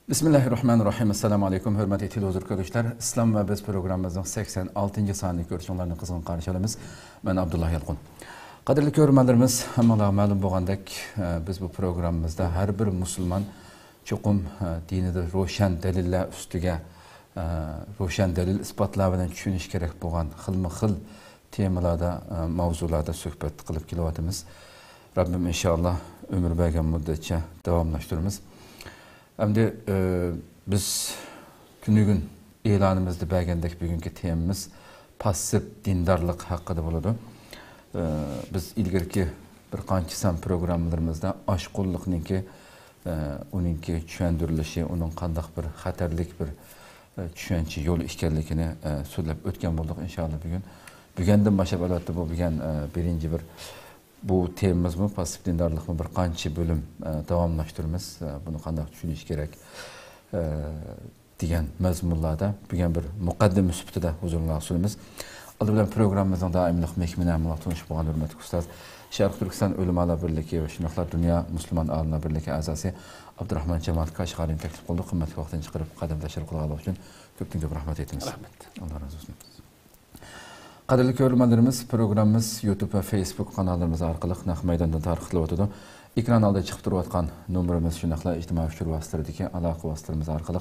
Bismillahirrahmanirrahim. Assalamu alaykum. Hürmetli televizyon İslam ve Biz programımızın 86. saniylik görüşünlerini kızgın karşılayımız. Ben Abdullah Yalqun. Kadirli görürmenlerimiz, hamala malum boğandak biz bu programımızda her bir Müslüman çokum dinide roşan deliller üstüge roşan delil ispatlarından düşünüş gerek boğan xil temalarda, mavzularda söhbet kılıp kilovatımız. Rabbim inşallah ömür belgen müddetçe devamlaştırırız. Şimdi biz günügün ilanımızda belgendeki bugünkü temamız pasif dindarlık hakkında buludu. Biz ilgirki bir qançısan programlarımızda aşqulluqninki onunki düşündürülüşü, onun qandaq bir xatarlik bir düşünçe yol işkenligini söylep ötken bulduk inşallah bugün. Bugünden başa albatta bu bugün birinci bir bu temamız mı, pasif dindarlık mı bir qançı bölüm davamlaştırmamız, bunu qandaq düşünüş gerek degan mazmunlarda bugün bir muqaddime sübtida huzurunuzga sunamiz. Aldı bilan programımızın daimlik mekmine bilan tanışıp bolgan hurmatli ustaz Sharq Turkiston Ulamalar birligi va shunaqlar dunyo musulmon olimlar birligi a'zosi Abdurahmon Jamat Qashqarining taklif qildi. Qimmatli vaqtini chiqarib qadam tashrif qilganligi uchun ko'p rahmat aytamiz. Rahmat. Allah razı olsun. Qadrli ko'ruvchilarimiz, programımız YouTube ve Facebook kanallarımız orqali naq maydonda tarqatilib o'tadi. Ekran oldida chiqib turayotgan nomerimiz shunaqla ijtimoiy fikr vositalaridagi aloqa vositalarimiz orqali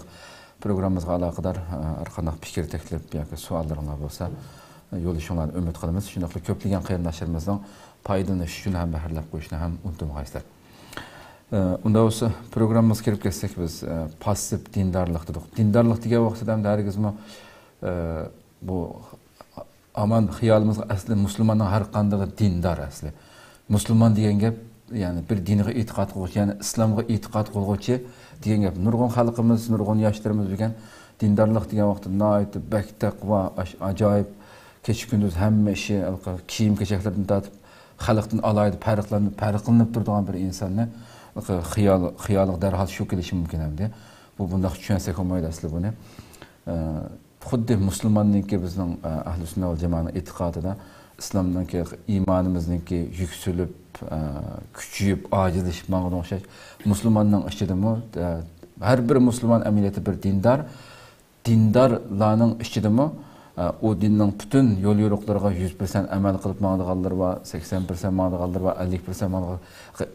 programmamizga aloqador har qanday fikr taklif yoki savollaringiz bo'lsa yo'lishinglarni umid qilamiz. Shunaqla ko'plagan qarindoshlarimizning foydalanish uchun ham bahrlab qo'yishni ham unutmaysizlar. Unda bo'lsa programmamizga kirib ketsak biz passiv dindarlik dedik. Dindarlik degan vaqtda ham dargizmi bu aman xiyolimiz asli musulmonning har qanday dindar asli. Musulmon degan gap yani bir dinga e'tiqod qiluvchi, yani islomga e'tiqod qiluvchi degan gap. Nurg'un xalqimiz, nurg'un yoshlarimiz degan dindarlik degan vaqtda nihoyat baktak va ajoyib kecha kunduz hamma ishi kiyim-kechaklardan tortib xalqdan alayda farqlanib turadigan bir insonni xiyoliga darhol shu kelishi mumkin hamda. Bu bundoq tushunsak bo'lmaydi asli buni. Xuddi musulmonningki bizning ahli sunna val jamoaning e'tiqodida islomninki iymonimizningki yuksilib kuchayib ojizlashib mang'una o'xshash musulmonning ichidami har bir musulmon amaliyoti bir dindarlarning ichidami o dinning butun yo'l yo'riqlariga 100% amal qilib mang'diganlar va 80% mang'diganlar va 50% mang'diganlar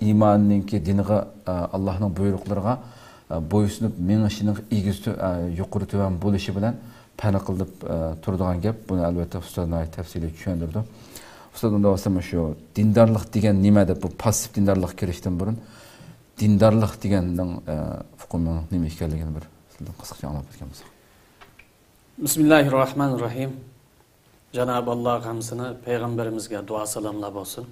iymonninki diniga Allohning buyruqlariga bo'ysunib menishining egizi yuqori tuvan bo'lishi bilan pana qilib turadigan gap. Buni albatta ustozlar tafsili tushundirdi. Ustoz unda bo'lsa shu dindarlik degan nima deb bu passiv dindarlik kirishdan burun dindarlik deganning hukmi nima ekanligini bir sizdan qisqacha anglab o'tganmiz. Bismillahirrahmanirrahim. Cenab-ı Allah hamsını peygamberimizge dua salamlar olsun.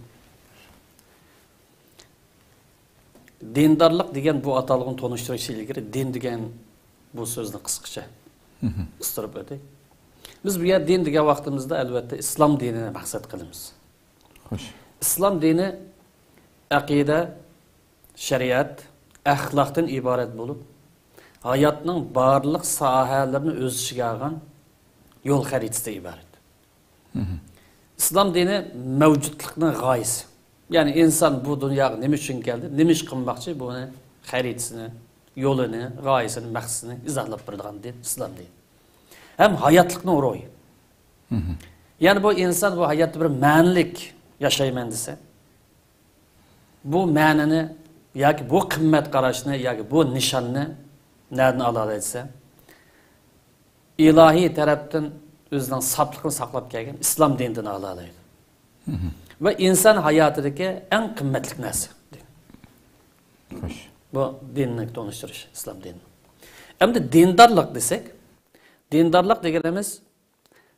Dindarlık degen bu atalığın tonuşturuş ilgili din degen bu sözünü kısaca ıstırıp ödeyik. Biz bu yer din degen vaktimizde elbette İslam dinine maksat kılımız. Hoş. İslam dini akide, şeriat, ahlaktan ibaret bulup hayatının barlıq sahələrini öz içine alğan yol xəritəsi ibaret. İslam dini mevcutluğunun gayesi. Yani insan bu dünyaya ne için geldi, ne için qılmaqçı bunu xəritəsini, yolunu, gayesini, məqsədini izahlab birdiğin din İslam dini. Hem hayatlıqның royu. Yani bu insan bu hayatta bir mənilik yaşayman dese, bu mənini, yoki bu qimmat qarashini, yoki bu nişanını nereden alalaysa, ilahi taraftan özünün saplıqını saqlab kelgan İslam dininden alalaydı. Ve insan hayatındaki en kıymetli narsa. Bu dinini tanıştırış, İslam dinini. Hem de dindarlık desek, dindarlık degenimiz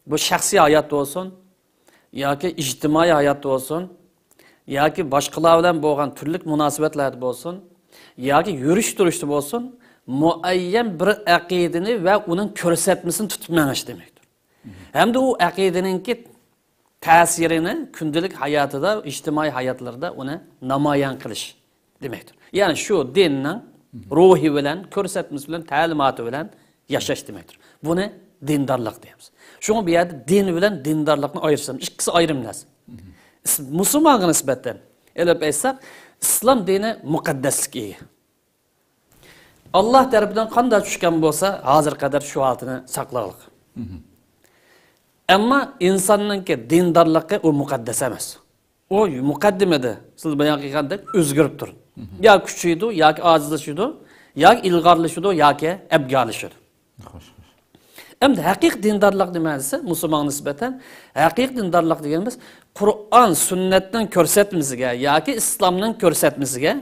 bu şahsi hayat olsun, ya ki ictimai hayat olsun, ya ki başkalar bilan bo'lgan turli munosabatlarda olsun, ya ki yurish turishda olsun, muayyen bir aqidini ve onun ko'rsatmasini tutib manash demektir. Hem de o aqidininki ta'sirini kundelik hayotida, ijtimoiy hayotlarda uni namoyon qilish demektir. Yani şu dinning ruhi bilan, ko'rsatmasi bilan, ta'limoti bilan yashash demektir. Buni dindarlık deymiz. Şunu bir yerde din bilan dindarlıkni ayırsam, ikkisi ayrım narsa. Musulmonga nisbatan elib aytsak, İslam dini muqaddaslikka ega. Allah tarafidan qanday tushgan bo'lsa, hozir qadar shu holatini saqlaqlik. Ammo insonningki dindorligi u muqaddas emas. O muqaddimada siz bayon qilgandek o'zgarib turdi. Ya kuchaydi, yoki ojizlashadi, yoki ilg'orlashadi, yoki abgalashadi. Endi haqiqiy dindorlik nimasi? Musulmon nisbatan haqiqiy dindorlik deganimiz Qur'on, sunnatning ko'rsatmasiga yoki islomning ko'rsatmasiga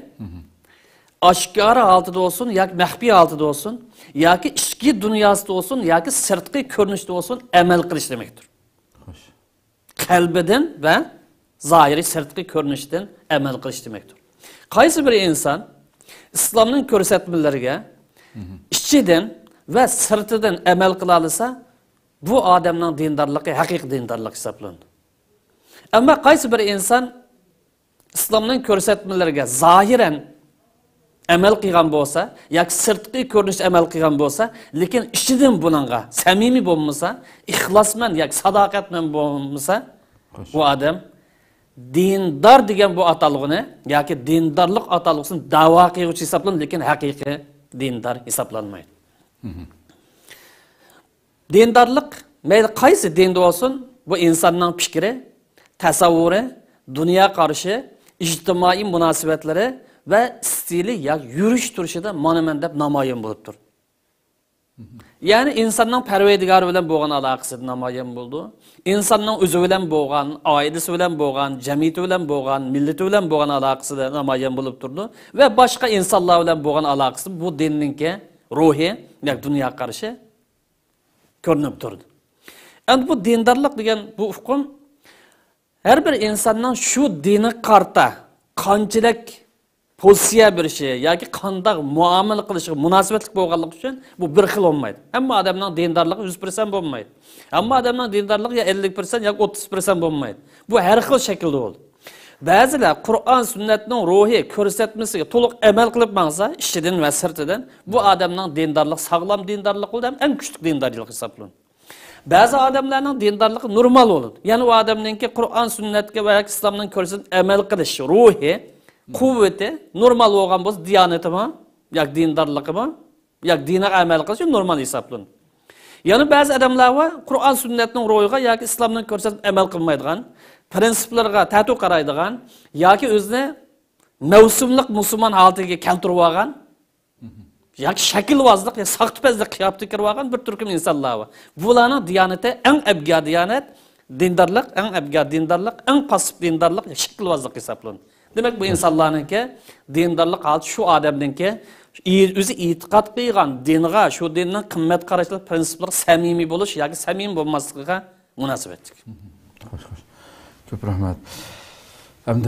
oshkora holatida olsun, yoki maxfiy holatida olsun, yoki ichki dunyosida olsun, yoki sirtqi ko'rinishda olsun amal qilish demektir. Qalbidan va zahiri sirtqi ko'rinishdan amal qilish demektir. Qaysi bir inson islomning ko'rsatmalariga ichidan ve sırtıdan emel kılalıysa bu adamın dindarlığı hakiki dindarlık hesaplanır. Ama qaysi bir insan İslam'ın körsetmelerine zahiren emel kılgan bolsa, yoki sırtqi ko'rinish emel kılgan bolsa, lekin içinden bununla samimi bo'lmasa, ixlosman yoki sadoqatman bo'lmasa, bu adam dindar degan bu atalığını yoki dindarlık atalığını da'vo qiluvchi hesaplanır, lekin haqiqiy dindar hesaplanmaydi. Dindarlık, mayli qaysi dinda olsun, bu insanın fikri, tasavvuri, dünya qarshi, ijtimoiy munosabatlari ve stili yoki yurish turishida monaman deb namoyon bo'lib turdi. Ya'ni insonning parvardigori bilan bo'lgan aloqasi namoyon bo'ldi. Insonning o'zi bilan bo'lgan, oilasi bilan bo'lgan, jamiyati bilan bo'lgan, millati bilan bo'lgan aloqasi namoyon bo'lib turdi ve boshqa insonlar bilan bo'lgan aloqasi bu dinninki ruhi, yoki dunyo qarshi ko'rinib turdi. Endi bu dindarlik degan bu hukm her bir insonning shu dini qarta qanchalik pozitsiya berishi yoki qanday muomala qilishi munosabatli bo'lganligi uchun bu bir xil bo'lmaydi. Hamma odamning dindarligi 100% bo'lmaydi. Hamma odamning dindarligi ya 50% yoki 30% bo'lmaydi. Bu har xil shaklda bo'ladi. Ba'zilar Qur'on sunnatning ruhi ko'rsatmasiga to'liq amal qilib maqsa, ichidan va sirtidan bu odamning dindarligi sog'lom dindarlik bo'ladi, eng kuchli dindarlik hisoblanadi. Ba'zi odamlarning dindarligi normal bo'ladi. Ya'ni u odamningki Qur'on sunnatga va islomning ko'rsatmasiga amal qilish ruhi, quvvati normal bo'lgan bo'lsa, diyonatimi yoki dindarligimi yoki diniga amal qilishi normal hisoblanadi. Ya'ni ba'zi odamlar va Qur'on sunnatning ruhiga yoki islomning ko'rsatmasiga amal qilmaydigan, prinsiplarga ta'tu qaraydigan yoki o'zini mavsumlik musulmon holatiga keltirib olgan yoki shakilvozlik yoki saqtipazlik qiyofatiga kirib olgan bir turkum insonlar bor. Bularning diyonati eng abgor diyonat, dindarlik eng abgor dindarlik, eng pasif dindarlik, shakilvozlik hisoblanadi. Demak bu insonlarningki dindarlik holati shu odamningki o'zi e'tiqod qilgan dinga, shu dinning qimmat qarashlar, prinsiplar samimiy bo'lish yoki samimiy bo'lmasligiga munosabatli. Çok rahmat. Hem de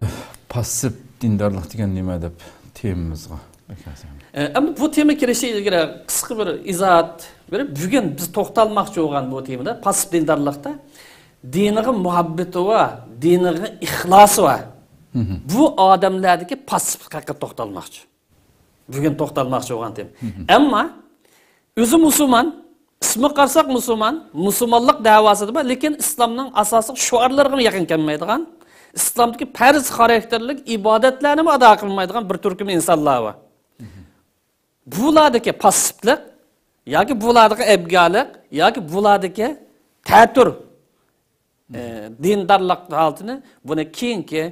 pasif dindarlık degan nima deb temamizga bakasam. Endi bu tema kirishi ilgari qisqa bir izohat berib, bugun biz to'xtalmoqchi bo'lgan bu temada pasif dindarlikda diniga muhabbati va diniga ixlosi va bu odamlardagi pasiflik haqida to'xtalmoqchi. Bugun to'xtalmoqchi bo'lgan tema. Ammo o'zi musulmon, ismi qarsak musulmon, musulmonlik davosida bor, lekin islomning asosiy shuarlariga yaqin kelmaydigan, islomdagi farz xarakterlik ibodatlarni ado qilmaydigan bir turkum insonlar bor. Bulardagi passivlik yoki bulardagi abgorlik yoki bulardagi ta'tur dindarlik holatini buni keyingi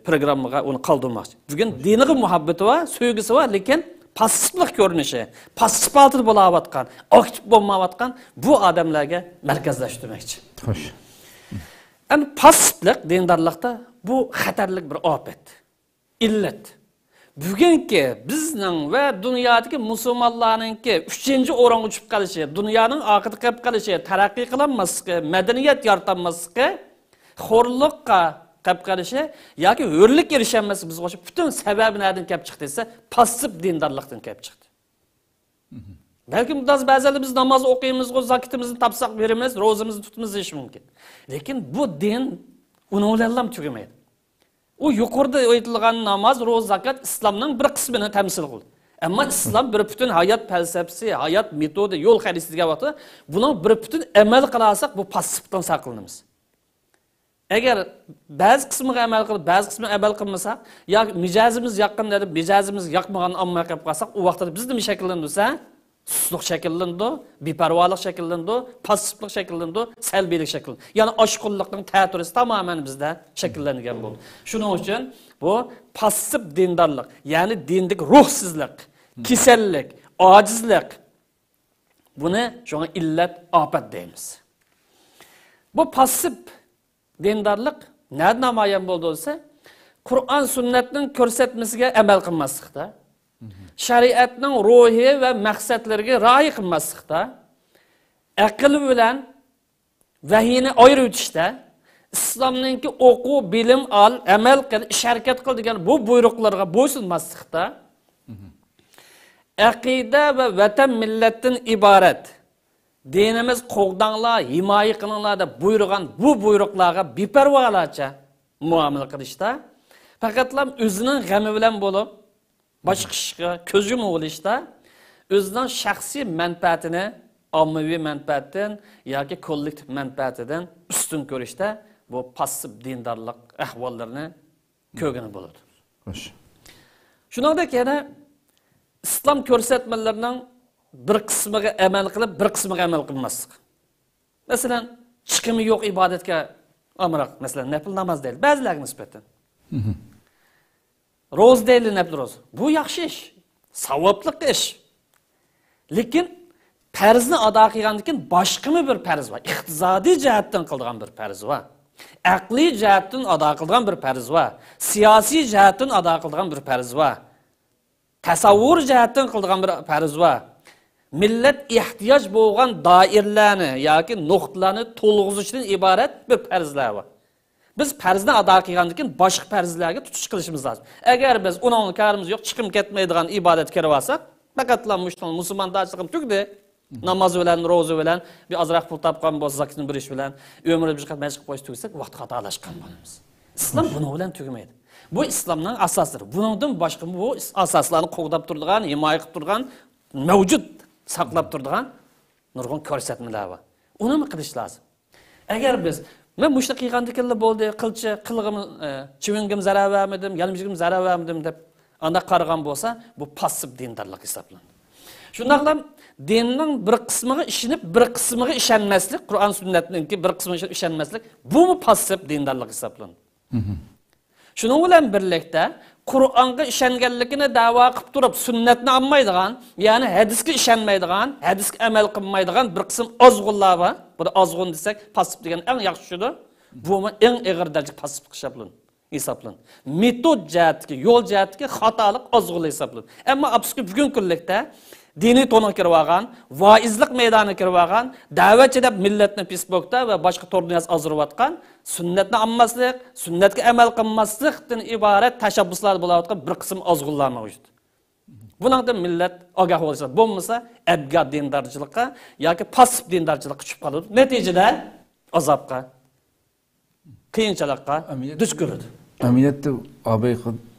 programmaga uni qoldirmoqchi. Bugun diniga muhabbati va sevgisi bor, lekin passivlik ko'rinishi, passiv holatda bo'layotgan, aktiv bo'lmayotgan bu odamlarga markazlashtirmoqchi. Xo'sh. Endi passivlik dindarlikda bu xatarlik bir ofat, illat. Bugungi bizning va dunyodagi musulmonlarningki 3-o'ringa tushib qolishi, dunyoning oxirida qolib qolishi, taraqqiy qilinmasligi, madaniyat yaratolmasligi, xo'rlikqa qolib qolishi yoki hurlik erishanmasi biz qo'shib butun sababi nereden kelib chiqdi desa, passiv dindarlikdan kelib chiqdi. Belki ba'zida biz namoz o'qiymiz, zakotimizni topsak beramiz, ro'zamizni tutamiz deyish mumkin. Lekin bu din uni o'ylanlam tugamaydi. O yuqorida aytilgan namoz, ro'za, zakot islomning bir qismini temsil qiladi. Ammo islom bir bütün hayot falsafasi, hayot metodi, yo'l xaritasiga vaqtida buni bir bütün amal qilsak bu passivdan saqlanamiz. Agar ba'zi qismiga amal qilib, ba'zi qismiga amal qilmasak, yoki mijozimiz yoqqan deb, mijozimiz yoqmagan amma qilib qolsak, u vaqtda biz nima shakllansa, susluq shakllandi, beparvolik shakllandi, passivlik shakllandi, salbiylik shakllandi. Ya'ni oshqullikning ta'siri tamoman bizda shakllangan bo'ldi. Shuning uchun bu passiv dindorlik, ya'ni dindik ruhsizlik, kasallik, ojizlik. Buni shunga illat, ofat deymiz. Bu passiv dindorlik nada namoyon bo'ldi bo'lsa, Qur'on sunnatning ko'rsatmasiga amal qilmaslikda, shariatning ruhi va maqsadlariga rioya qilmaslikda, aql bilan vahiyni ayirib o'tishda, islomningki o'quv, bilim ol, amal qil, ish harakat qil degan bu buyruqlarga bo'ysunmaslikda, aqida va vatan millatdan iborat dinimiz qo'g'danglar, himoya qilinglar deb buyurgan bu buyruqlarga beparvolarcha muomala qilishda, faqatlam o'zining g'ami bilan bo'lib, boshqa ishga ko'z yumib olishda, o'zining shaxsiy manfaatini ommaviy manfaatdan yoki kollektiv manfaatidan ustun ko'rishda bu passiv dindorlik ahvollarini ko'rgani bo'ladi. Xo'sh. Shuningdek yana islom ko'rsatmalarining bir qismiga amal qilib, bir qismiga amal qilmaslik. Masalan, chiqimi yo'q ibodatga amroq, masalan, nafl namoz deydi, ba'zilarga nisbatan. Ro'z deydi, nafl ro'z. Bu yaxshi ish, savobli ish. Lekin farzni ado qilgandan keyin boshqa bir farz bor. Iqtisodiy jihatdan qilgan bir farz bor. Aqliy jihatdan ado qilgan bir farz bor. Siyosiy jihatdan ado qilgan bir farz bor. Tasavvur jihatdan qilgan bir farz bor. Millat ehtiyoj bo'lgan doiralarni yoki nuqtalarni to'lg'izishdan iborat bir farzlar bor. Biz farzni ado qilgandan keyin boshqa farzlarga tutish qilishimiz lozim. Agar biz uning karimiz yo'q, chiqim ketmaydigan ibodat kirib olsak, faqatla musulmonlarchiligim tugdi. Namoz bilan, ro'za bilan, bir ozroq pul topgan bo'lsa, zakatni berish bilan, umrimiz bir qatnashib qo'yish tugsak, vaqt xatolashgan bo'lamiz. Islom buni bilan tugmaydi. Bu islomning asoslari. Buningdan boshqa bu asoslarni qo'g'dab turadigan, himoya qilib turgan, mavjud saqlab turadigan nurg'un ko'rsatmalar bor. Uni nima qilish lozim? Agar biz men mushta qilgandiklar bo'ldi, qilchi, qilg'im, chivingim zarar vermedim, yalimjigim zarar vermedim deb anda qaragan bo'lsa, bu passiv dindorlik hisoblanadi. Shundaqlam dinning bir qismiga ishinib, bir qismiga ishonmaslik, Qur'on sunnatningki bir qismiga ishonmaslik, bu passiv dindorlik hisoblanadi. Shuning bilan birlikda Qur'onga ishonganligini da'vo qilib turib, sunnatni olmaydigan, ya'ni hadisga ishonmaydigan, hadisga amal qilmaydigan bir qism ozg'unlar bor. Buni ozg'un desak, passiv degan eng yaxshisidir. Bu eng og'ir darajada passiv hisoblanadi. Metod jihatiga, yo'l jihatiga xatolik ozg'unlik hisoblanadi. Ammo afsuski bugun kunlikda diniy to'nga kirib olgan, voizlik maydoniga kirib olgan, da'vatchi deb millatni Facebookda va boshqa torda ozdirayotgan, sunnatni olmaslik, sunnatga amal qilmaslikdan iborat tashabbuslar bo'layotgan bir qism ozg'unlar mavjud. Bundan millat ogoh bo'lsa, bo'lmasa abgor dindorchilikqa yoki passiv dindorchilikqa tushib qoladi. Natijada azobga, qiyinchilikqa duch keladi. Amaliyotda obay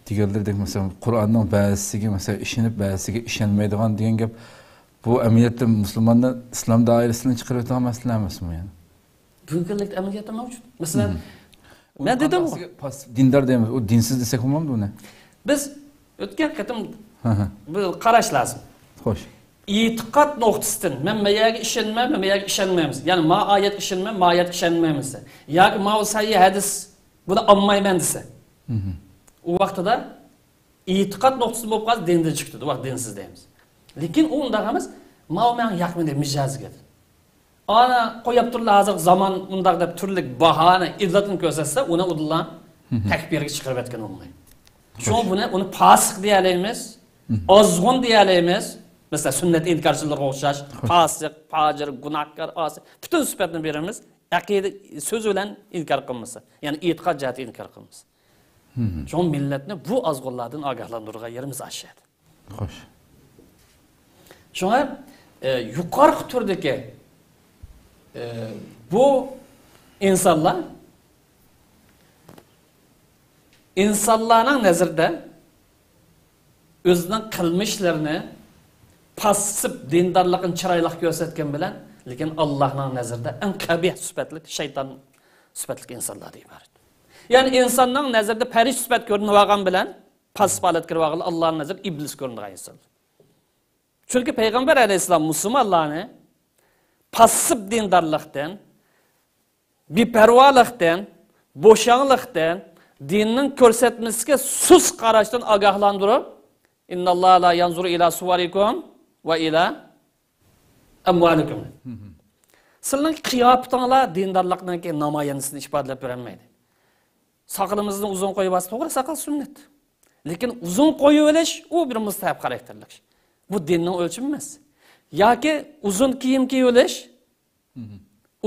deganlardek mesela Qur'onning ba'zisiga mesela ishonib, ba'zisiga ishonmaydigan degan gap bu amaliyotda musulmonlar islom doirasidan chiqarib o'tgan masala emasmi yani? Bugunlik amaliyotda mavjud. Masalan, men dedim, dindor deymiz, u dinsiz desak bo'lmaydi uni. Biz o'tgan qatim bu qarash lozim. Xo'sh. E'tiqod nuqtasidan men mayaga ishonmayman, mayaga ishonmaymiz. Ya'ni ma oyatga ishonmayman, ma oyatga ishonmaymiz. Yoki ma sahih hadis buni olmayman desa. U vaqtida e'tiqod nuqtasi bo'lib qolsa, dindan chiqdi, vaqt dinsiz deymiz. Lekin u undaq emas, ma men yoqmaydi mijozga. Ana qo'yib turlar hozir zamon undaq deb turli bahona, illatni ko'rsatsa, uni udillan takbirga chiqarib aytgan bo'lmaydi. Shu uni fasiq deya olamiz, ozg'un deya olamiz. Mesela sünnet inkarcılarga o'xshash, fasiq, fajir, gunohkor, osi, butun sifatni beramiz. Aqida so'z bilan inkor qilmasa, ya'ni e'tiqod jihati inkor qilmasa. Shu millatni bu ozg'unlardan ogohlantirgan yerimiz ashadi. Xo'sh. Shunga yuqorqi turdagi bu insonlarning nazarida o'zining qilmishlarini passiv dindorlikni chiroyli ko'rsatgan bilan, lekin Allohning nazarida eng qabih sifatli shayton sifatli insonlardan iborat. Ya'ni insonning nazarida farishta sifat ko'rinib olgan bilan past holat kirib olgan Allohning nazarida iblis ko'ringan inson. Chunki payg'ambar alayhissalom musulmonlarni passiv dindarlikdan, beparvolikdan, bo'shanlikdan, dinning ko'rsatmasiga sus qarashdan ogohlantirib, innalloha la yanzuru ila suwarikum va ila amwalikum. Sizning qiyofatinglar dindarlikning namoyandasini ifodalab bermaydi. Soqolimizni uzun qo'yib olsa, to'g'ri, soqol sunnat. Lekin uzun qo'yib olish u bir mustahab xarakterlik. Bu dinning o'lchami emas. Yoki uzun kiyim kiyib olish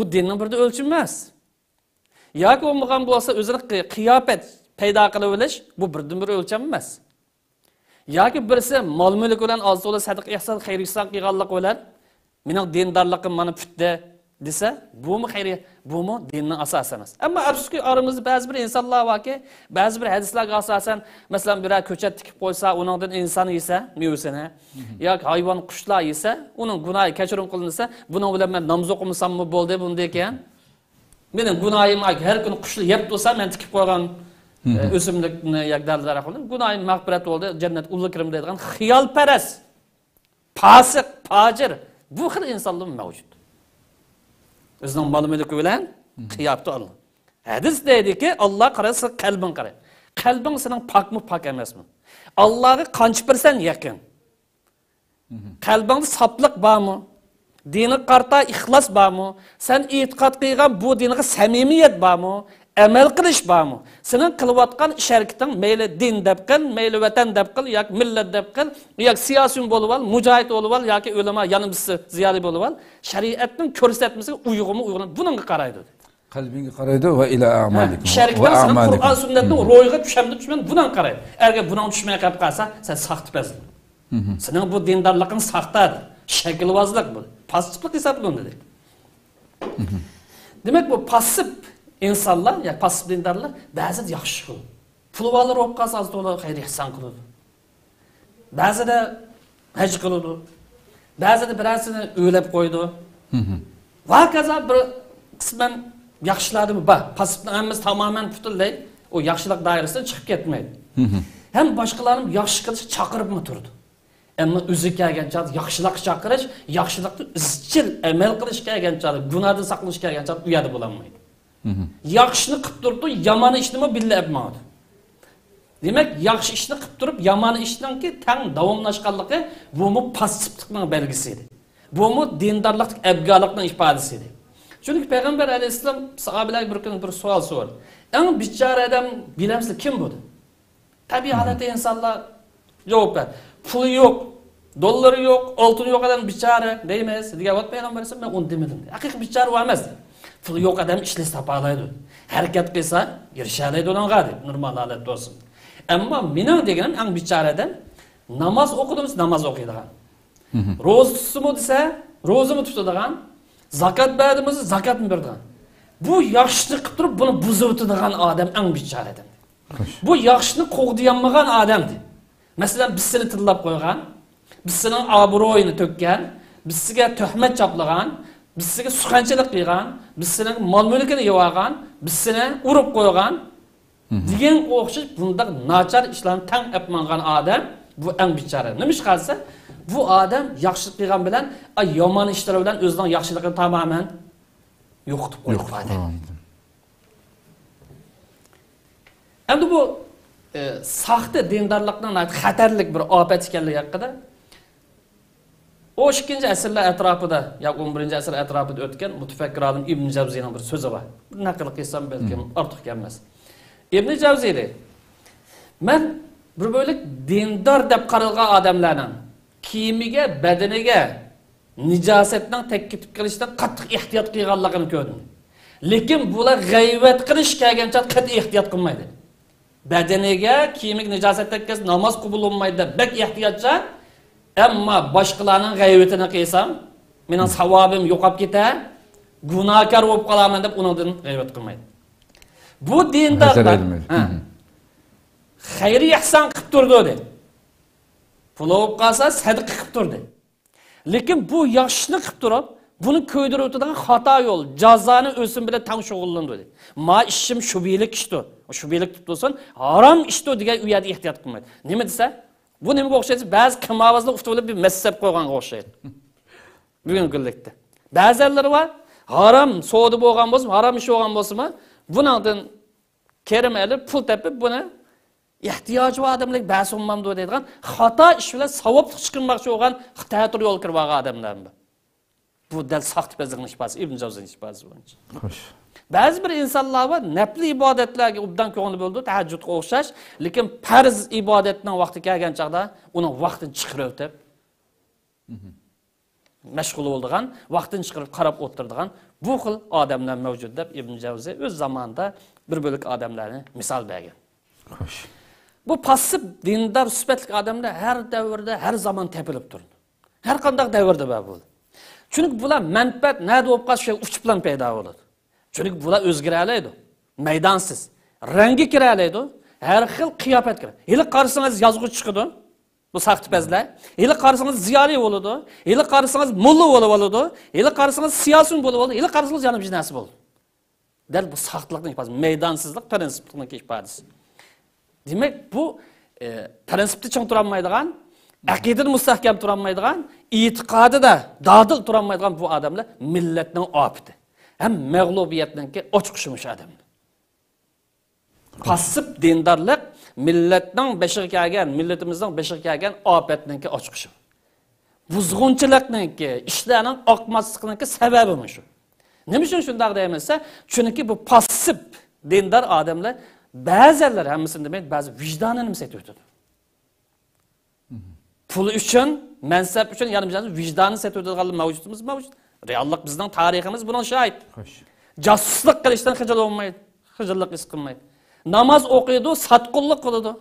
u dinning bir o'lchami emas. Yoki bo'lmagan bo'lsa o'zini qiyofat paydo qilib olish bu birdan bir o'lcham emas. Yoki birisi mol-mulk bilan oz-to'la sadaqa ihson, xayr ihson qilganlik bilan mening dindarligim mana putda desa, bu mu xayri, bu mu dinning asosi emas. Ammo afsuski aramızda ba'zi bir insonlar borki, ba'zi bir hadislarga asosan, masalan, bir ko'chat tikib qo'ysa, uningdan inson yesa, mevasini, yoki hayvon, qushlar yesa, uning gunohi kechirim qilinsa, buning bilan men namoz o'qimasammi bo'ldi bunday ekan. Mening gunohim har kun qushni yeb tursa, men tikib qo'ygan o'simlikni yagdallar qildim. Gunohim mag'firat bo'ldi, jannat ulug' kirim deydigan xiyolparast, fosiq, fojir bu xil insonlar mavjud. Özünün malı-mülkü bilen kıyaptı Allah. Hadis deydi ki Allah qarasa kalbin qarayı. Kalbin senin pak mı pak emas mı? Allah'a qancha birsen yakın. Kalbinde saplık var mı? Dini qarta ihlas var mı? Sen itiqad qilgan bu diniga samimiyet var mı? Amel qilish var mı? Senin qilib şerkitin meyli din deb qil, meyli vatan deb qil, yoki millat deb qil, yoki siyosiy bo'lib ol, mujohid bo'lib ol, yoki ulamo yanimizsi ziyoli bo'lib ol, shariatning ko'rsatmasiga uyg'unmi bunga qaraydi. Qalbinga qaraydi va ila a'malikum. Sharikdan Qur'on sunnatning ro'yiga tushmay bundan qaraydi. Agar bundan tushmay qolib qolsa, sen saxtipazsan. Sening bu dindarliging saxtadir. Shakilvozlik bu. Passivlik hisoblanadi. Demak bu passiv insonlar, ya passiv dindarlar ba'zida yaxshi qiladi. Puli borlar olib qolsa az to'la xayr ihson qiladi. Ba'zida haj qiladi. Ba'zida birasini o'ylab qo'ydi. Va kaza bir qisman yaxshiladimi bor. Passivni hammasi tamoman butunlay o yaxshilik doirasidan chiqib ketmaydi. Ham boshqalarni yaxshi qilish chaqiribmi turdi. Ammo o'zi kelgan chog'da yaxshilik chaqirish, yaxshilikni izchil amal qilish kelgan chog'da, gunohdan saqlanish kelgan chog'da u yerda bo'lolmaydi. Yaxshini qilib turdi, yomon ishni billa yapmadi. Demak, yaxshi ishni qilib turib, yomon ishninki tang davomlashganligi bu mu passivlikning belgisi edi. Bu mu dindarlikning abgorlikning ifodasi edi. Chunki payg'ambar alayhissalom sahobalarga bir kun bir savol so'radi. Eng bichora odam bilamsiz kim bu? Tabiiy holatda insonlar javob berdi. Puli yo'q, dollari yo'q, oltini yo'q odam bichora deymiz. Degan vaqt payg'ambar alayhissalom men uni demadim. Haqiqiy bichora emas. Puli yo'q odam ishlasa topalaydi. Harakat qilsa, erishalaydi unga deb normal holatda bo'lsin. Ammo mening deganim eng bichora odam namoz o'qidimiz, namoz o'qiydigan. Ro'za tutsa desa, ro'zani tutadigan. Zakat berdimiz, zakatni berdigan. Bu yaxshilik qilib turib, buni buzib o'tadigan odam eng bichora odam. Bu yaxshini qo'g'diyanmagan odamdi. Masalan, biz seni tillab qo'ygan, biz sening obro'yini to'kkan, biz sizga tuhmat chaplagan, biz sizga suxanchilik qilgan, biz sening mol-mulkini yeb olgan, biz seni urib qo'ygan degan o'xshash bunday nachar ishlarni tang yapmagan odam bu eng bichora. Nima ish qilsa, bu odam yaxshilik qilgan bilan yomon ishlar bilan o'zining yaxshiligini tamoman yo'qotib qo'yadi. Endi bu saxta dindarlikning xatarlik bir ofat ekanligi haqida o 2-chi asrlar atrofida, yoki 11-asr atrofida o'tgan mutafakkir olim Ibn Javziyning bir so'zi bor. Naql qilsam balkim ortiq emas. Ibn Javziy men bir bo'lik dindor deb qaralgan odamlarning kiyimiga, badaniga nijosatdan tekkitib qilishdan qattiq ehtiyot qilganligini ko'rdim. Lekin bular g'ayvat qilish kelgancha qattiq ehtiyot qilmaydi. Badaniga, kiyimiga nijosat tekkaz namoz qabul bo'lmaydi. Bek ehtiyotcha, ammo boshqalarning g'ayvatini qilsam, mening savobim yo'qolib ketar, gunohkor bo'lib qolaman deb undan g'ayvat qilmaydi. Bu dindorlar xayri ihson qilib turdi dedi. Pul olib qolsa sadaqa qilib turdi. Lekin bu yaxshilik qilib turib, Bunu köydürüp ötüden hata yol, cazanı ölsün bile tam şoğullandı dedi. Ma işim şubiyelik işti. O şubiyelik tutulsun, haram işti diye üyede ihtiyat kılmaydı. Ne mi dese? Bu neme okşaydı? Bazı kımavazlı uftu bir mezhep koygan okşaydı. Bugün güllikte. Bazıları var, haram soğudu boğan bolsun, haram iş boğan bolsun. Bundan kerimeli pul tepip buna ihtiyacı var adamlar bazı olmam deydigan hata iş bilan savobli chiqilmoqchi bo'lgan xatotir yo'l kirgan odamlar bu. Bu dal saxtipazlikning ifodasi Ibn Jawziyning ifodasi bo'yicha. Xo'sh. Ba'zi bir insonlar bor, nafli ibodatlarga obdan ko'ngli bo'ldi, tahajjudga o'xshash, lekin farz ibodatning vaqti kelgan chaqda uning vaqtini chiqarib o'tib mashg'ul bo'lgan, vaqtini chiqarib qarab o'tirdigan bu xil odamlar mavjud deb Ibn Jawziy o'z zamonida bir bo'lik odamlarni misol bergan. Xo'sh. Bu passib dindar sifatli odamlar har davrda, har zamon tepilib turdi. Har qanday davrda bor bo'ldi. Chunki bular manfaat nada bo'lib qolsa uch bilan paydo bo'ladi. Chunki bular o'zgara oladi. Maydonsiz, rangi kira oladi, har xil qiyofat kira. Hali qarasangiz yozg'ich chiqadi. Bu saxtipazlar. Hali qarasangiz ziyoli bo'ladi, hali qarasangiz mulla bo'lib oladi, hali qarasangiz siyosiy bo'lib oladi, hali qarasangiz yana bir narsa bo'ladi. Dal bu saxtlikning ifodasi, maydonsizlik prinsipning ifodasi. Demek bu prinsipte çın turanmaydıgan, akidini mustahkam turanmaydıgan, itiqadı da dadıl turanmaydıgan bu adamlar milletinin afeti. Hem mağlubiyetindeki oçukşumuş adamlar. Passib dindarlık milletinin beşiği kelgen, milletimizden beşiği kelgen afetindeki oçukşum. Buzğunçılıkninki, işlerinin akmaslıkninki sebebi şu. Ne için şundak deyemezse? Çünkü bu passib dindar adamlar bazılar hemmisini demek, bazı vicdanını satıyordu. Pul için, mensep için, yani bizden vicdanını satıyordu. Mevcudumuz mevcut. Reallik bizden tarihimiz buna şahit. Casuslık kılıştan hıcal olmaydı. Hıcallık iskılmaydı. Namaz okuydu, satkullık kılıdı.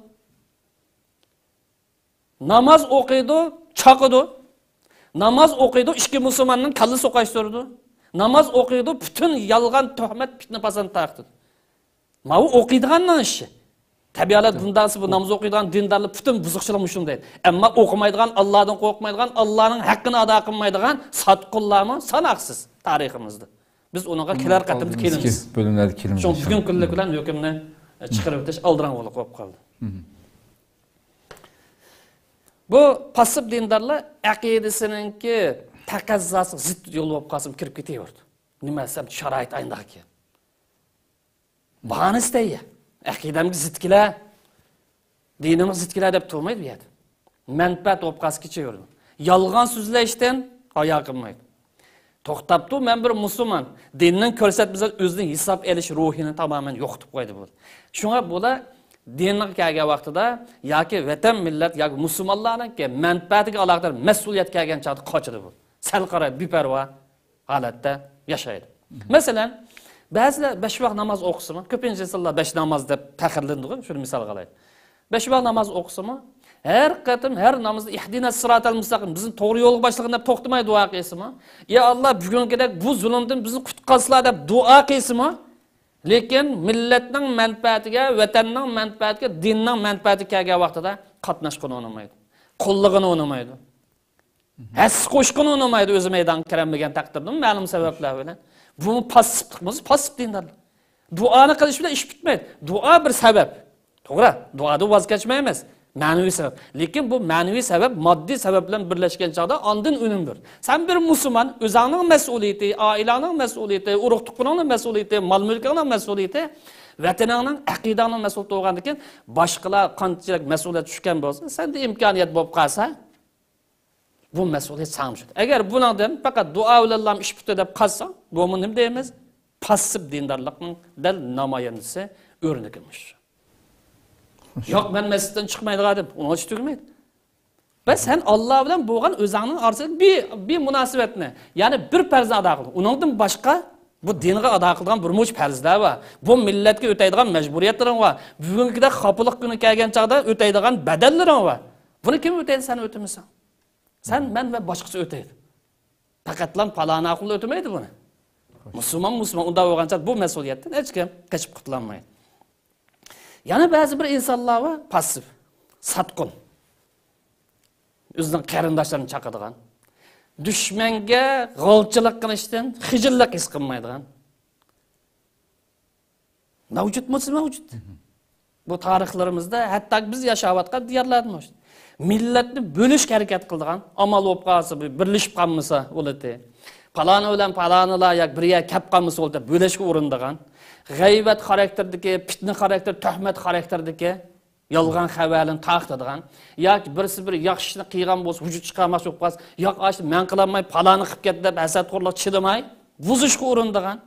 Namaz okuydu, çakıdı. Namaz okuydu, işki Müslümanın kallı sokaştırdı. Namaz okuydu, bütün yalgan, töhmet, fitne pasan taktı. Ma u o'qiydiganning ishi. Tabiiyat dindasi bu namoz o'qiydigan dindarlik butun buzuqchilik shunday deydi. Ammo o'qimaydigan, Allohdan qo'rqmaydigan, Allohning haqqini ado qilmaydigan satqullarmi sanoqsiz tariximizda. Biz unaga kelar qatimda kelamiz. Bölümlerde kelamiz. Shu bugun kunlik bilan hukmni chiqarib o'tish oldiran bo'lib qoldi. Bu passib dindarlar aqidasininki taqazzasi zid yo'l bo'lib qolsa kirib ketaverdi. Nima desam sharoit ayndaqki. Bağını isteyye. Akidemiz zitkiler, dinimiz zitkiler deyip durmaydı bir yerde. Menfaat opqas geçiyordu. Yalgan sözleşten ayağı kılmaydı. Toxtaptı, ben bir Müslüman. Dininin körsetmizden özünün hesap eliş ruhini tamamen yoktu koydu bu. Şuna bu da dinlik kelgen vaxtıda ya ki vatan millet ya ki Müslümanların ki menfaatine alakadar mesuliyet kelgen çağda kaçırdı bu. Sel qarayıp bir perva halette yaşaydı. Mesela bazılar 5 vaqt namaz okusunu, köpinci insanlar 5 namaz deb taqirlindi, şunu misal qalayım. 5 vaqt namaz okusunu, her qatim her namazda ihdina sıratal mustaqim, bizim to'g'ri yo'l başlığını deb to'xtamay duo qilsimi? Ya Allah bugünkidek bu zulmdan bizni qutqazlar deb duo qilsimi? Lekin millatning manfaatiga, vatanning manfaatiga, dinning manfaatiga kelgan vaqtida qatnashqini o'namaydi. Qo'llig'ini o'namaydi. Has qo'shqini o'namaydi o'zi maydon kiramagan taqdirda ma'lum sabablar bilan. Bu passiblikimiz, passib dindarlik. Duanı qilish bilan ish bitmaydi. Dua bir sabab. To'g'ri, duoda voz kechmaymiz. Ma'naviy sabab. Lekin bu ma'naviy sabab moddiy sabab bilan birlashgan chaqda ondan unum bir. Sen bir musulmon o'zining mas'uliyati, oilaning mas'uliyati, urug' tuqqanining mas'uliyati, mol mulkining mas'uliyati, vataningning aqidaning mas'uliyati bo'lgandan keyin boshqalar qanchalik mas'uliyat tushgan bo'lsa, senda imkoniyat bo'lib qolsa, bu mas'uliyat sana tushadi. Agar bundan faqat duo bilan ish bitdi deb qolsa, bu nima deymiz? Passib dindarlikning dal namoyandasi o'rnigimish. Yo'q, men masjiddan chiqmaydigan adam, uni hech tugmaydi. Va sen Alloh bilan bo'lgan o'zingning orasida bir munosabatni, ya'ni bir farz ado qil. Uningdan boshqa bu dinga ado qilgan bir mo'j farzlar bor. Bu millatga o'taydigan majburiyatlaring bor. Bugünkidek xapolik kuni kelgan chaqda o'taydigan badallaring bor. Buni kim o'taydi, sen o'tamisan? Sen, men ve başkası öteydi. Fakatlan palana akıllı ötmeydi bunu. Müslüman unda olganca bu mesuliyetten hiç kim kaçıp kurtulanmaydı. Yani bazı bir insanlar var pasif, satkun. Özünün qarindaşlarını çakıdığan. düşmanga g'olchilik qilishdan xijillik his qilmaydigan. Mavjudmisiz mavjud. Bu tarixlarimizda hatto biz yashayotgan diyorlarimiz. Millatni bölüşk harakat qildigan, amal bo'lib qolsa, birlashib qolmasa bo'ladi. Palani bilan palanilar yak birga kap qolmasa bo'ladi, bölüşga urindigan. G'aybat xarakterdagi, fitna xarakter, tuhmat xarakterdagi yolg'on xabarlarni taqtadigan yoki birisi bir yaxshi ishni qilgan bo'lsa, vujud chiqarmoqchi bo'lib qolsa, yo'q, ashni men qilolmay palani qilib ketdi deb hasadxo'rlik chidamay, buzishga urindigan.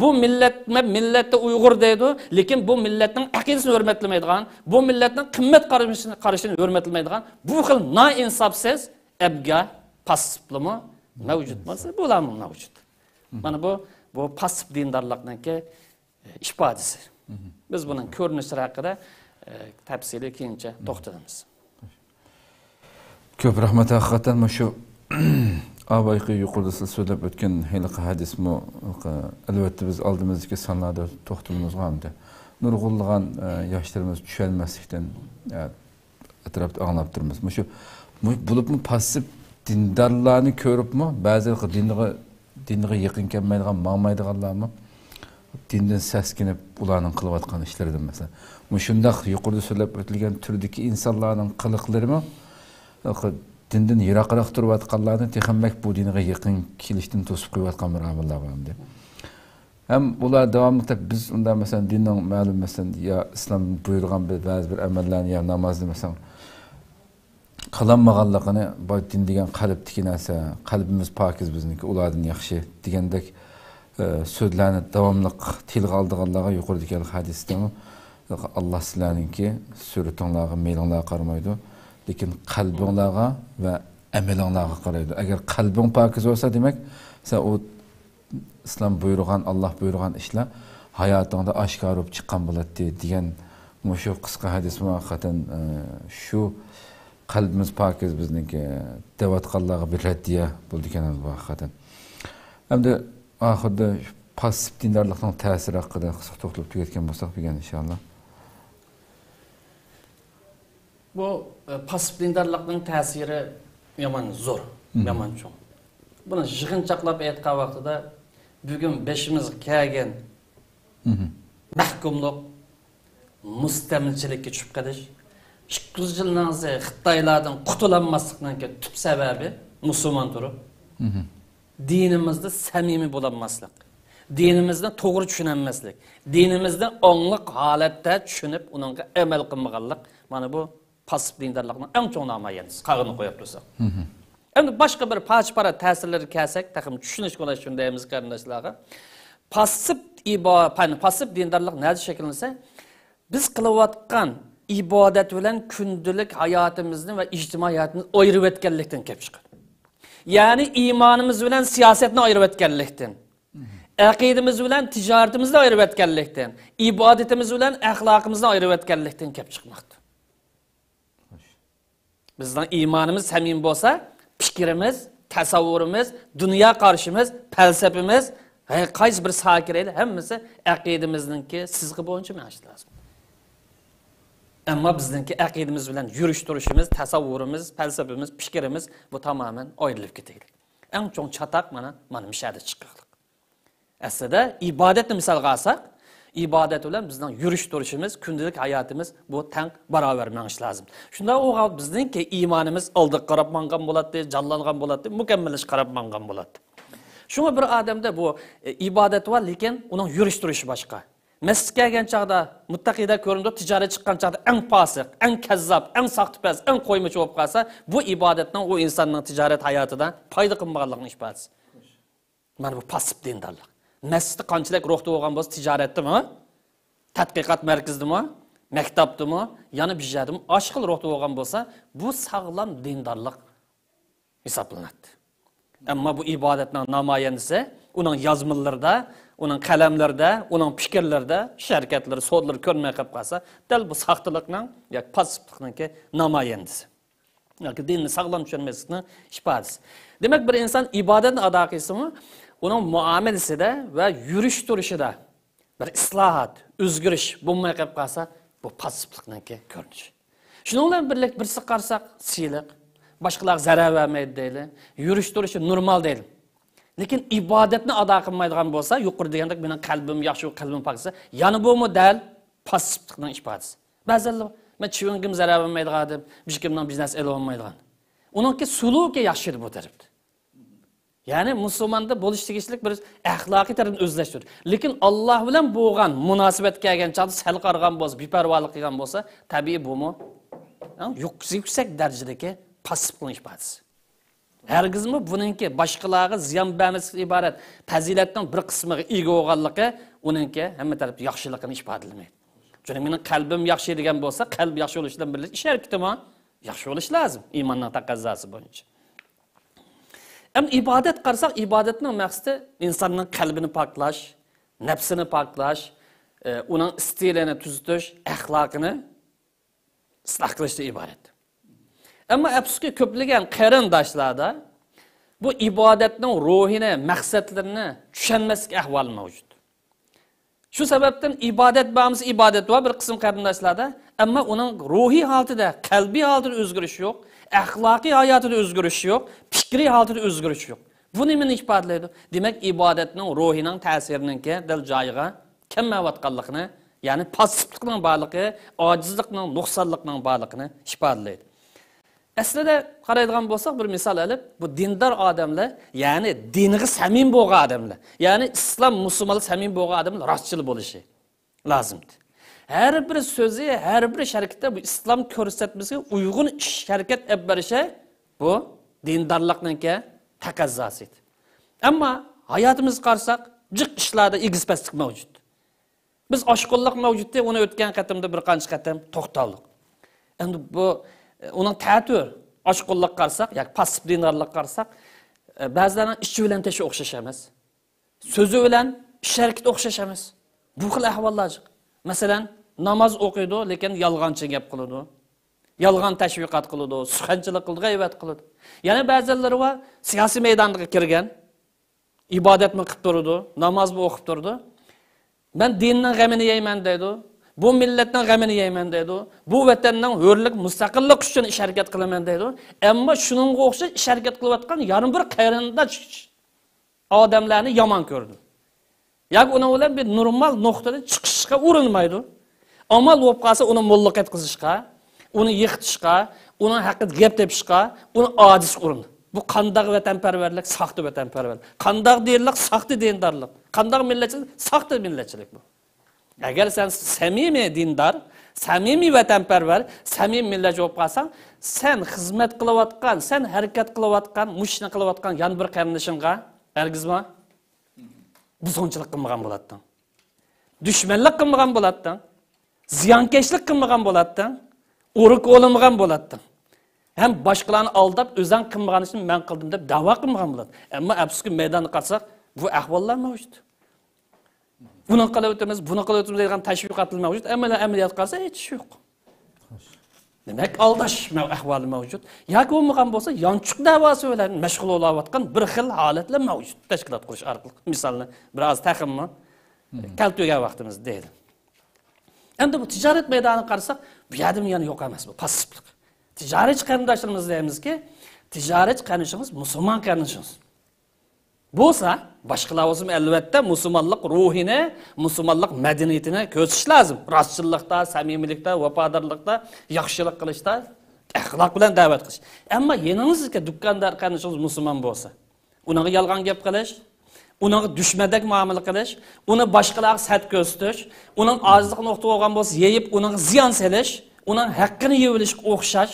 Bu millatda Uyg'ur deydi, lekin bu millatning aqidasini hurmatlamaydigan, bu millatning qimmat qarashini hurmatlamaydigan, bu xil noinsofsiz abga passivlimi mavjud bo'lsa, bularmi mavjud. Mana bu passiv dindorlikning ifodasi. Biz buning ko'rinishi haqida tafsili keyincha to'xtalamiz. Ko'p rahmat haqiqatan shu Abayqi yuqorida siz so'zlab o'tgan hiliqi hadismi albatta biz oldimizdagi sonlarda to'xtalamiz hamda nurg'unlagan yoshlarimiz tushunmaslikdan atrofda anglab turibmiz. Shu bo'libmi passiv dindorlarni ko'ribmi, ba'zi dinga yaqin kelmaydigan, ma'maydiganlarmi dindan saskinib ularning qilayotgan ishlaridan masalan. Shundaq yuqorida so'zlab o'tilgan turdagi insonlarning qiliqlarimi dindan yiroqroq turayotganlarni texnik bu dinga yaqin kelishdan to'sib qo'yayotgan bir amillar bordi. Ham ular davomli biz unda masalan dinning ma'lum masalan ya islom buyurgan ba'zi bir amallarni ya namozni masalan qilinmaganligini bu din degan qalbdagi narsa, qalbimiz pokiz bizniki ulardan yaxshi degandek so'zlarni davomli tilga oldiganlarga yuqoridagi hadisda Allah sizlarninki suratinglarga, meylinglarga qaramaydi. Lekin qalbinglarga va amalinglarga qaraydi. Agar qalbing pokiz bo'lsa, demak, sen o islom buyurgan, Alloh buyurgan ishlar hayotingda oshkor bo'lib chiqqan bo'ladi degan shu qisqa hadis haqiqatan shu qalbimiz pokiz bizniki devatqanlarga bir raddiya bo'ldi ekan bu haqiqatan. Hamda oxirida passiv dindorlikning ta'siri haqida qisqa to'xtalib tugatgan bo'lsak degan inshaalloh. Bu passiv dindorlikning ta'siri yomon zo'r, yomon cho'ng. Buni yig'inchoqlab aytgan vaqtida bugun beshimiz kelgan mahkumlik, mustamilchilikka tushib qolish, 200 yildan Xitoylardan qutulanmaslikning tub sababi musulmon turib, dinimizda samimiy bo'lmaslik, dinimizni to'g'ri tushunmaslik, dinimizni ongliq holatda tushunib, uningga amal qilmaganlik, mana bu passiv dindorlikning eng cho'ng namoyandasi qag'ini qo'yib tursak. Endi boshqa bir pachpara ta'sirlari kelsak, taxmin tushunish qilay shundaymiz qarindoshlarga. Passiv dindorlik nima shakllansa, biz qilayotgan ibodat bilan kundalik hayotimizni va ijtimoiy hayotimizni ayirib etganlikdan kelib chiqadi. Ya'ni iymonimiz bilan siyosatni ayirib etganlikdan, aqidamiz bilan tijoratimizni ayirib etganlikdan, ibodatimiz bilan axloqimizni ayirib etganlikdan kelib chiqmoqda. Bizning iymonimiz samim bo'lsa, fikrimiz, tasavvurimiz, dunyo qarashimiz, falsafamiz, qaysi bir sakirayli hammasi aqidamizningki sizg'i bo'yicha ma'nash lazım. Ammo bizningki aqidamiz bilan yurish turishimiz, tasavvurimiz, falsafamiz, fikrimiz bu tamamen ayrilib ketadi. Eng cho'ng chataq mana mishada chiqqanlik. Aslida ibodatni misolga olsak, ibodat bilan bizning yurish turishimiz, kundalik hayotimiz bu teng barobar ma'nash lazım. Shunda o bizningki iymonimiz oldiga qarab mangan bo'ladi, jonlangan bo'ladi, mukammallish qarab mangan bo'ladi. Shunga bir odamda bu ibodat va lekin uning yurish turishi boshqa. Masjidga kelgan chaqda muttaqida ko'rinadi, tijorat chiqqan chaqda eng fosiq, eng kazzab, eng saxtipaz, eng qo'ymochi bo'lib qolsa, bu ibodatning o insonning tijorat hayotidan foyda qilmaganligini ifodasi. Mana bu passiv dindorlik. Masjidda qanchalik ruhda bo'lgan bo'lsa, tijoratdimi, tadqiqot markazidami, maktabdimi, yana bir yerdami, oshqil ruhda bo'lgan bo'lsa, bu sog'lom dindorlik hisoblanadi. Ammo bu ibodatning namoyandasi, uning yozmalarida, uning qalamlarida, uning fikrlarida, sharakatlari, so'zlari ko'rmay qolib qolsa, dal bu saxtalikning yoki passivlikning namoyandasi. Yoki dinni sog'lom tushunmaslikning ifodasi. Demak, bir inson ibodatni ado qilsa-mi, uning muomalasida va yurish turishida bir islohot, o'zgarish bo'lmay qolib qolsa, bu passivlikning ko'rinishi. Shuningdan birlik birsi qarsak, siyliq, boshqalarga zarar vermaydi deydi. Yurish turishi normal deydi. Lekin ibodatni ado qilmaydigan bo'lsa, yuqori degandek mening qalbim yaxshi, qalbim poksa, yana bu model passivlikning ifodasi. Ba'zan men chivingim zarar vermaydigan odam, hech kimdan biznes ela olmaydigan. Uningki suluki yaxshi bu tarafda. Ya'ni musulmonda bo'lish tegishlik bir axloqiy tarafni o'zlashtir. Lekin Alloh bilan bo'lgan munosabat kelgan chog'da sal qargan bo'lsa, beparvolik qilgan bo'lsa, tabiiy bu-mu? Yuksak darajadagi passivlik ifodasi. Hergizmi buningki boshqalarga ziyon bermaslikdan iborat fazilatning bir qismiga ega bo'lganligi uningki hamma taraf yaxshiligini ifodalamaydi. Chunki mening qalbim yaxshi degan bo'lsa, qalb yaxshi bo'lish bilan birga ish harakatimi yaxshi bo'lish lozim iymonning taqozosi bo'yicha. Hem ibadet qarsak, ibadetin maqsadi insonning qalbini poklash, nafsini poklash, uning stilini tuzitish, axloqini isloh qilishdan iborat. Ama afsuski ko'plagan qarindoshlarda bu ibodatning ruhini, maqsadlarini tushunmaslik ahvoli mavjud. Shu sababdan ibodat var bir qism qarindoshlarda, ammo uning ruhiy holatida, qalbiy holatida o'zgarish yo'q, axloqiy hayotida o'zgarish yo'q, fikriy holatida o'zgarish yo'q. Bu nimani ifodalaydi? Demak, ibodatning ruhining ta'sirininki dil joyiga kelmayotganligini, ya'ni passivlikning borligi, ojizlikning, nuqsonlikning borligini ifodalaydi. Aslida qaraydigan bo'lsak, bir misol olib, bu dindor odamlar, ya'ni diniga samim bo'lgan odamlar, ya'ni islom musulmonlar samim bo'lgan odamlar rostchil bo'lishi lozimdir. Her bir sözü, her bir harekette bu İslam ko'rsatmasiga uygun ish harakat olib berishi bu dindarlikning taqozosi. Ammo hayotimizni qarasak, jiq ishlarda egizpastlik mavjud. Biz oshqo'llik mavjudda, uni o'tgan qatimda bir qancha qatim to'xtaldik. Endi bu uning ta'siri oshqo'llik qarasak, yoki passiv dindarlik qarasak, ba'zilarning ishi bilan teshi o'xshash emas. So'zi bilan ish harakati o'xshash emas. Bu xil ahvollar. Masalan, namoz o'qiydi, lekin yolg'onchi gap qiladi. Yolg'on tashviqot qiladi, suxanchilik qiladi, g'aybat qiladi. Yana ba'zilari va siyosiy maydonga kirgan, ibodatni qilib turadi, namozni o'qib turadi. Men dinning g'amini yeyman deydi. Bu millatning g'amini yeyman deydi. Bu vatanning hurlik, mustaqillik uchun ish harakat qilaman deydi. Ammo shuningga o'xshash ish harakat qilayotgan yana bir qarindosh odamlarni yomon ko'rdi. Yoki uni bilan bir normal nuqtada chiqishga urinmaydi. Amal bo'lib qolsa uni mollaq etkizishga, uni yiqitishga, uni haqida gap tepishga, uni ojiz urindi. Bu qandaq vatanparvarlik, saxta vatanparvarlik. Qandaq dinlik, saxta dindarlik. Qandaq millatchilik, saxta millatchilik bu. Agar sen samimiy dindar, samimiy vatanparvar, samimiy millatchi bo'lib qolsang, sen xizmat qilayotgan, sen harakat qilayotgan, mushni qilayotgan yana bir qarindishingga hargizmi buzg'unchilik qilmagan bo'lading. Dushmanlik qilmagan bo'lading. Ziyonkashlik qilmagan bo'lading. O'rik o'lmagan bo'lading. Hem boshqalarni aldab, o'zing qilmagan ishni men qildim deb da'vo qilmagan bo'ladi. Ammo afsuski maydonga qarsak, bu ahvollar mavjud. Buni qilib o'tamiz, buni qilib o'tamiz degan tashviqotlar mavjud. Ammo amaliyot qarsa hech yo'q. Demak, aldash ahvoli mavjud. Yoki bo'lmagan bo'lsa, yonchiq da'vosi bilan mashg'ul bo'layotgan bir xil holatlar mavjud. Tashkilot qurish orqali. Misolni biroz taqimmi kalto'gan vaqtimiz deydi. Endi bu tijorat maydoniga qarasak, bu yerda yana yo'q emas bu passivlik. Tijorat qarindoshlarimiz deymizki, tijorat qarindoshimiz musulmon qarindoshimiz. Bo'lsa, boshqalar o'zim albatta musulmonlik ruhini, musulmonlik madaniyatini ko'rsish lozim. Rostchilikda, samimiylikda, vafodorlikda, yaxshilik qilishda, axloq bilan da'vat qilish. Ammo yeningizga do'kondor qarindoshimiz musulmon bo'lsa, unaga yolg'on gap qilish, unaga dushmandak muomala qilish, uni boshqalarga sat ko'rsatish, uning ojizlik nuqta bo'lgan bo'lsa, yeyib uning ziyon selish, uning haqqini yeyilishga o'xshash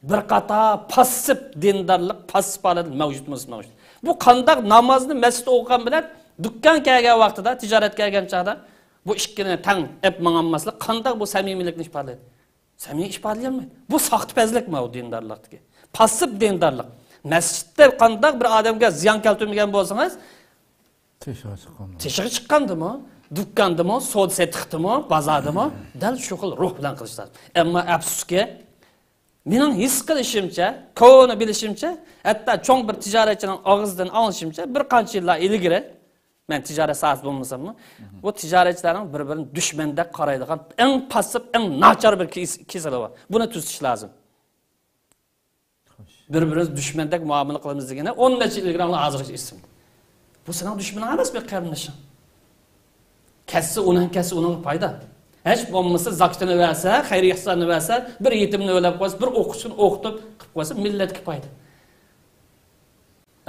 bir qator passiv dindarlik, passiv holat mavjud. Bu qandaq namozni masjidda o'qigan bilan dukkan kelgan vaqtida, tijorat kelgan chaqda bu ikkini tang ep manganmaslik qandaq bu samimiylikni ifodalaydi. Samimiy ifodalayolmaydi. Bu saxtapazlik bu dindarlikdagi. Passiv dindarlik. Masjidda qandaq bir odamga ziyon keltirmagan bo'lsangiz, teshig'i chiqqandimi, dukkandimi, savdo setiqdimi, bozordimi, dal shu xil ruh bilan qilish lozim. Ammo afsuski mening his qilishimcha, ko'ni bilishimcha, hatto cho'ng bir tijoratchining og'zidan olishimcha, bir qancha yillar ilgari, men tijorat sohasida bo'lmasammi, bu tijoratchilarning bir-birini dushmandek qaraydigan eng passiv, eng nachar bir kesali bor. Buni tuzish lozim. Bir-birimiz düşmandek muomala qilamiz deganda 10 necha yil ilgari hozirgacha esimda. Bu sening dushmaning emas, bir qarindoshing. Kessi uning foyda. Hech bo'lmasa zakatini versa, xayr ihsonni versa, bir yetimni o'lab qo'ysa, bir o'qishini o'qitib qilib qo'ysa, millatga foyda.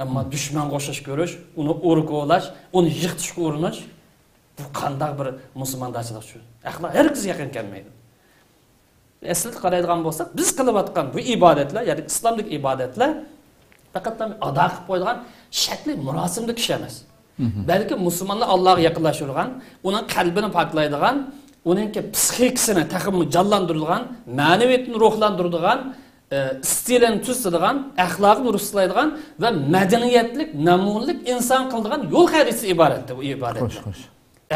Ammo dushman qo'shish ko'rish, uni o'rgolash, uni yiqitishga urinish bu qanday bir musulmondachilik shu. Axloq herkes yaqin kelmaydi. Aslida qaraydigan bo'lsak, biz qilayotgan bu ibodatlar, ya'ni islomlik ibodatlar faqat ado qilib qo'yilgan shakli murosimlik ish emas. Balki musulmonlar Allohga yaqinlashtirgan, uning qalbini poklaydigan, uning psixikasini taqimni jonlantiradigan, ma'naviyatini ruhlantiradigan, stilini tuzadigan, axloqini ruslaydigan va madaniyatlik, namunlik inson qiladigan yo'l xaritasi iboratdir bu ibodat. Xo'sh.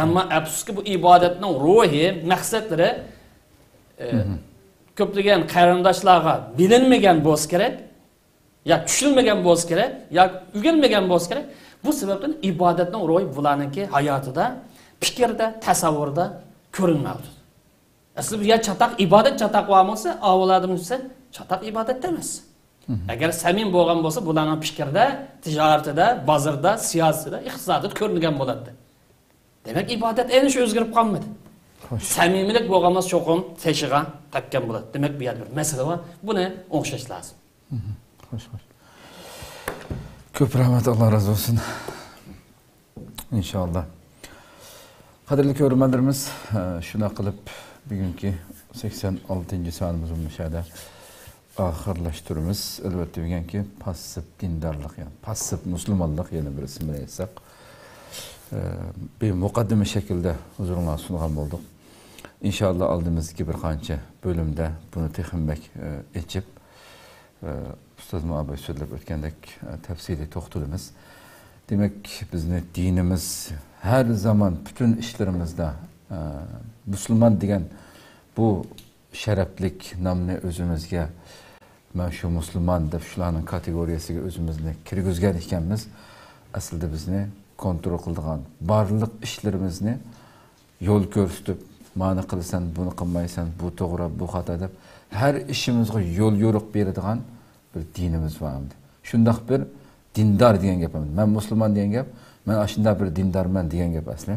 Ammo afsuski bu ibodatning ruhi, maqsadlari ko'plagan qarindoshlarga bilinmagan bo'lsa kerak, ya tushunilmagan bo'lsa kerak, ya o'rganmagan bo'lsa kerak. Bu sebepten ibadetin ruhi bularninki hayatida, fikirde, tasavvurda ko'rinmaydi. Aslida ya çatak ibadet çatak bo'lmasa, avladimizsa çatak ibadet emas. Agar samim bo'lgan bo'lsa, bularning fikirde, tijoratida, bozorda, siyosatda, iqtisodda ko'ringan bo'ladi. Demak, ibadet en shu o'zgarib qolmadi. Samimilik bo'lganmas cho'qim teshiga takkan bo'ladi. Demak, bu yer bir masala bor. Buni o'xshash lazım. Xo'sh. Ko'p rahmat, Allah razı olsun. İnşallah. Qadrli ko'ruvchilarimiz, shuna qilib bugungi 86-cı sonimizning mushada oxirlashtiramiz. Albatta deganki, passiv dindarlik, yani passiv musulmonlik yana bir ism bilan aytsak, bir muqaddima shaklda huzuringizga sungan bo'ldik. İnşallah oldimizgi bir qancha bölümde bunu texinbek etib Ustaz Muhabbat so'zlab o'tgandek tafsiliy to'xtalamiz. Demak, bizni dinimiz her zaman bütün ishlarimizda musulmon degan bu sharaflik namni o'zimizga men shu musulmon deb shularning kategoriyasiga o'zimizni kirgizgan ekanmiz. Aslida bizni kontrol qiladigan barliq ishlarimizni yo'l ko'rsatib, ma'ni qilsan, buni qilmaysan, bu to'g'ri, bu xato deb har ishimizga yo'l yo'riq beradigan bir dinimiz var. Şundaq bir dindar degan gap. Men musulmon degan gap, men ashunda bir dindarman degan gap asli.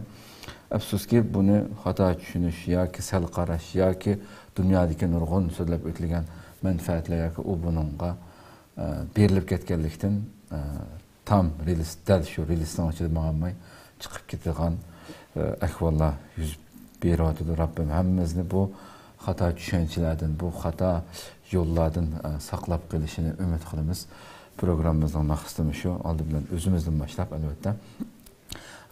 Afsuski buni xato tushunish yoki sal qarash yoki dunyodagi nurg'un so'zlab o'tilgan manfaatlar yoki u buningga berilib ketganlikdan tam dal shu realistan ichida ma'lumay chiqib ketadigan ahvollar yuz beradi. Rabbim hammamizni bu xato tushunchalardan, bu xato yollardan saqlab qilishini umid qilamiz. Programmamızın maqsadi shu. Oldi bilan o'zimizdan boshlab albatta.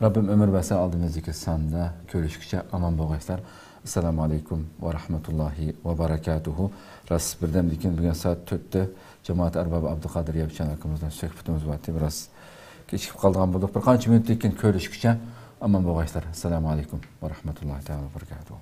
Rabbim ömür versa oldimizdagi sonda ko'rishguncha aman bo'linglar. Assalomu alaykum va rahmatullohi va barakatuhu. Ras birdan lekin bugun soat 4da jamoat arbobi Abduqodir Yevchan akamizdan suhbatimiz bor. Biroz kechikib qolgan bo'ldik. Bir qancha minutdan keyin ko'rishguncha aman bo'linglar. Assalomu alaykum va rahmatullohi va barakatuhu.